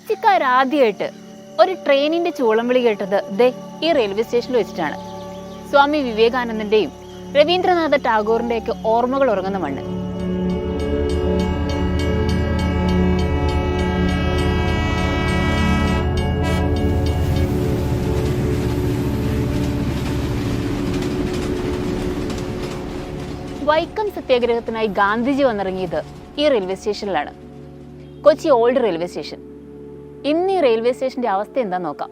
കൊച്ചിക്കാരാദ്യമായിട്ട് ഒരു ട്രെയിനിന്റെ ചൂളം വിളി കേട്ടത് ഈ റെയിൽവേ സ്റ്റേഷനിൽ വെച്ചിട്ടാണ്. സ്വാമി വിവേകാനന്ദന്റെയും രവീന്ദ്രനാഥ ടാഗോറിന്റെയൊക്കെ ഓർമ്മകൾ ഉറങ്ങുന്ന മണ്ണ്. വൈക്കം സത്യാഗ്രഹത്തിനായി ഗാന്ധിജി വന്നിറങ്ങിയത് ഈ റെയിൽവേ സ്റ്റേഷനിലാണ്, കൊച്ചി ഓൾഡ് റെയിൽവേ സ്റ്റേഷൻ. ഇന്ന് ഈ റെയിൽവേ സ്റ്റേഷന്റെ അവസ്ഥ എന്താ നോക്കാം.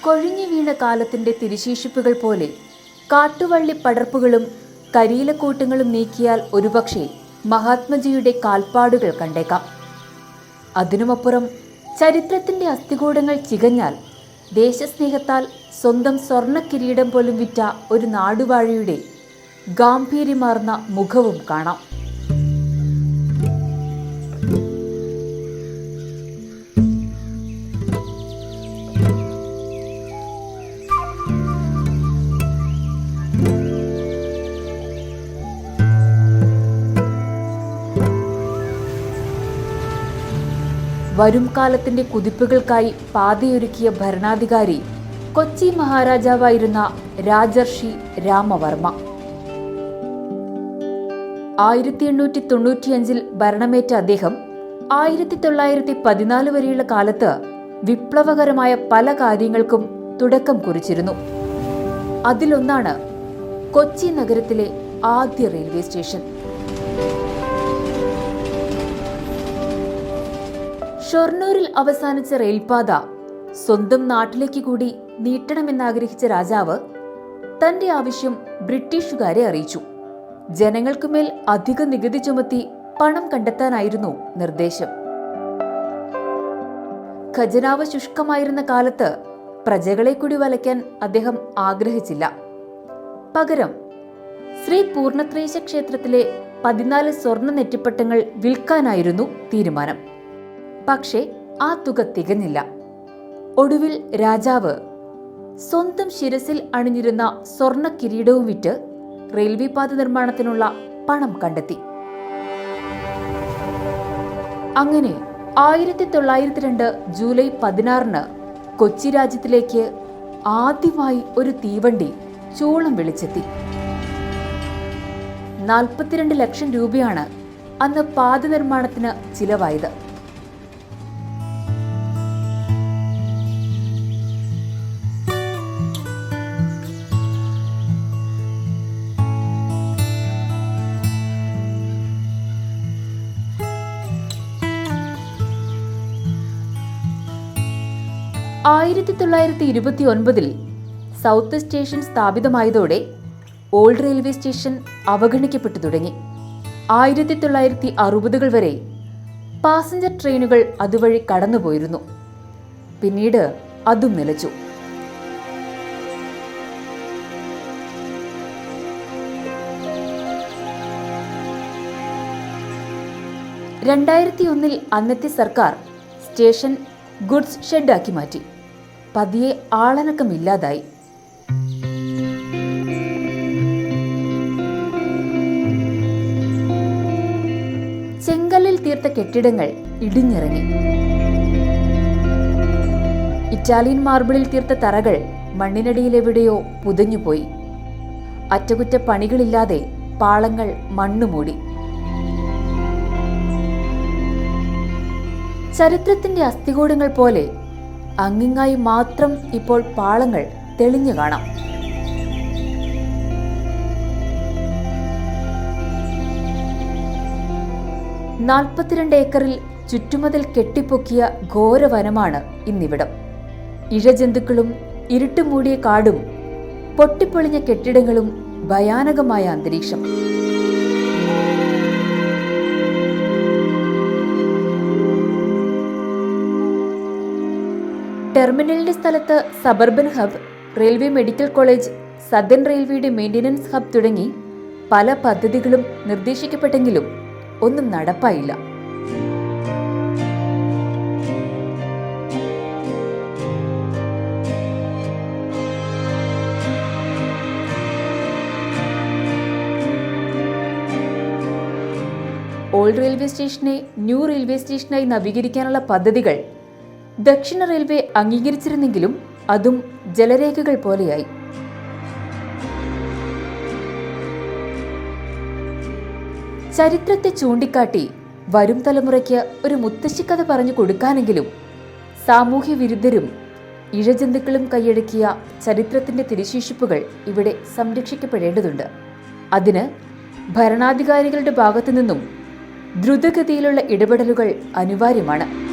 കൊഴിഞ്ഞു വീണ കാലത്തിന്റെ തിരുശേഷിപ്പുകൾ പോലെ കാട്ടുവള്ളി പടർപ്പുകളും കരിയിലക്കൂട്ടങ്ങളും നീക്കിയാൽ ഒരുപക്ഷെ മഹാത്മജിയുടെ കാൽപ്പാടുകൾ കണ്ടേക്കാം. അതിനുമപ്പുറം ചരിത്രത്തിന്റെ അസ്ഥികൂടങ്ങൾ ചികഞ്ഞാൽ ദേശസ്നേഹത്താൽ സ്വന്തം സ്വർണ്ണ കിരീടം പോലും വിറ്റ ഒരു നാടുവാഴിയുടെ ഗാംഭീര്യമാർന്ന മുഖവും കാണാം. വരും കാലത്തിന്റെ കുതിപ്പുകൾക്കായി പാതയൊരുക്കിയ ഭരണാധികാരി കൊച്ചി മഹാരാജാവായിരുന്ന രാജർഷി രാമവർമ്മ. 1895 ഭരണമേറ്റ അദ്ദേഹം 1914 വരെയുള്ള കാലത്ത് വിപ്ലവകരമായ പല കാര്യങ്ങൾക്കും തുടക്കം കുറിച്ചിരുന്നു. അതിലൊന്നാണ് കൊച്ചി നഗരത്തിലെ ആദ്യ റെയിൽവേ സ്റ്റേഷൻ. ഷൊർണൂരിൽ അവസാനിച്ച റെയിൽപാത സ്വന്തം നാട്ടിലേക്ക് കൂടി നീട്ടണമെന്നാഗ്രഹിച്ച രാജാവ് തന്റെ ആവശ്യം ബ്രിട്ടീഷുകാരെ അറിയിച്ചു. ജനങ്ങൾക്കുമേൽ അധിക നികുതി ചുമത്തി പണം കണ്ടെത്താനായിരുന്നു നിർദ്ദേശം. ഖജനാവ് ശുഷ്കമായിരുന്ന കാലത്ത് പ്രജകളെ കൂടി വലയ്ക്കാൻ അദ്ദേഹം ആഗ്രഹിച്ചില്ല. പകരം ശ്രീ പൂർണ്ണത്രയീശ ക്ഷേത്രത്തിലെ 14 സ്വർണ്ണ നെറ്റിപ്പട്ടങ്ങൾ വിൽക്കാനായിരുന്നു തീരുമാനം. പക്ഷേ ആ തുക തികഞ്ഞില്ല. ഒടുവിൽ രാജാവ് സ്വന്തം ശിരസിൽ അണിഞ്ഞിരുന്ന സ്വർണ്ണ കിരീടവും വിറ്റ് റെയിൽവേ പാത നിർമ്മാണത്തിനുള്ള പണം കണ്ടെത്തി. അങ്ങനെ 1902 ജൂലൈ 16 കൊച്ചി രാജ്യത്തിലേക്ക് ആദ്യമായി ഒരു തീവണ്ടി ചൂളം വിളിച്ചെത്തി. 42 ലക്ഷം രൂപയാണ് അന്ന് പാത നിർമ്മാണത്തിന് ചിലവായത്. ആയിരത്തി 1929 സൗത്ത് സ്റ്റേഷൻ സ്ഥാപിതമായതോടെ ഓൾഡ് റെയിൽവേ സ്റ്റേഷൻ അവഗണിക്കപ്പെട്ടു തുടങ്ങി. 1960 വരെ പാസഞ്ചർ ട്രെയിനുകൾ അതുവഴി കടന്നുപോയിരുന്നു. പിന്നീട് അതും നിലച്ചു. ൽ അന്നത്തെ സർക്കാർ സ്റ്റേഷൻ ഗുഡ്സ് ഷെഡാക്കി മാറ്റി. പതിയെ ആളനക്കമില്ലാതായി. ചെങ്കല്ലിൽ തീർത്ത കെട്ടിടങ്ങൾ ഇടിഞ്ഞിറങ്ങി. ഇറ്റാലിയൻ മാർബിളിൽ തീർത്ത തറകൾ മണ്ണിനടിയിലെവിടെയോ പുതഞ്ഞുപോയി. അറ്റകുറ്റപ്പണികളില്ലാതെ പാളങ്ങൾ മണ്ണുമൂടി. ചരിത്രത്തിന്റെ അസ്ഥികൂടങ്ങൾ പോലെ അങ്ങിങ്ങായി മാത്രം ഇപ്പോൾ പാളങ്ങൾ തെളിഞ്ഞു കാണാം. ഏക്കറിൽ ചുറ്റുമതിൽ കെട്ടിപ്പൊക്കിയ ഘോരവനമാണ് ഇന്നിവിടം. ഇഴജന്തുക്കളും ഇരുട്ടുമൂടിയ കാടും പൊട്ടിപ്പൊളിഞ്ഞ കെട്ടിടങ്ങളും ഭയാനകമായ അന്തരീക്ഷം. ടെർമിനലിന്റെ സ്ഥലത്ത് suburban hub, railway medical college, Sadan റെയിൽവേയുടെ മെയിൻ്റനൻസ് ഹബ് തുടങ്ങി പല പദ്ധതികളും നിർദ്ദേശിക്കപ്പെട്ടെങ്കിലും ഒന്നും നടപ്പായില്ല. ഓൾഡ് റെയിൽവേ സ്റ്റേഷനെ ന്യൂ റെയിൽവേ സ്റ്റേഷനായി നവീകരിക്കാനുള്ള പദ്ധതികൾ ദക്ഷിണ റെയിൽവേ അംഗീകരിച്ചിരുന്നെങ്കിലും അതും ജലരേഖകൾ പോലെയായി. ചരിത്രത്തെ ചൂണ്ടിക്കാട്ടി വരും തലമുറയ്ക്ക് ഒരു മുത്തശ്ശിക്കഥ പറഞ്ഞു കൊടുക്കാനെങ്കിലും സാമൂഹ്യ വിരുദ്ധരും ഇഴജന്തുക്കളും കൈയടക്കിയ ചരിത്രത്തിന്റെ തിരുശേഷിപ്പുകൾ ഇവിടെ സംരക്ഷിക്കപ്പെടേണ്ടതുണ്ട്. അതിന് ഭരണാധികാരികളുടെ ഭാഗത്തു നിന്നും ദ്രുതഗതിയിലുള്ള ഇടപെടലുകൾ അനിവാര്യമാണ്.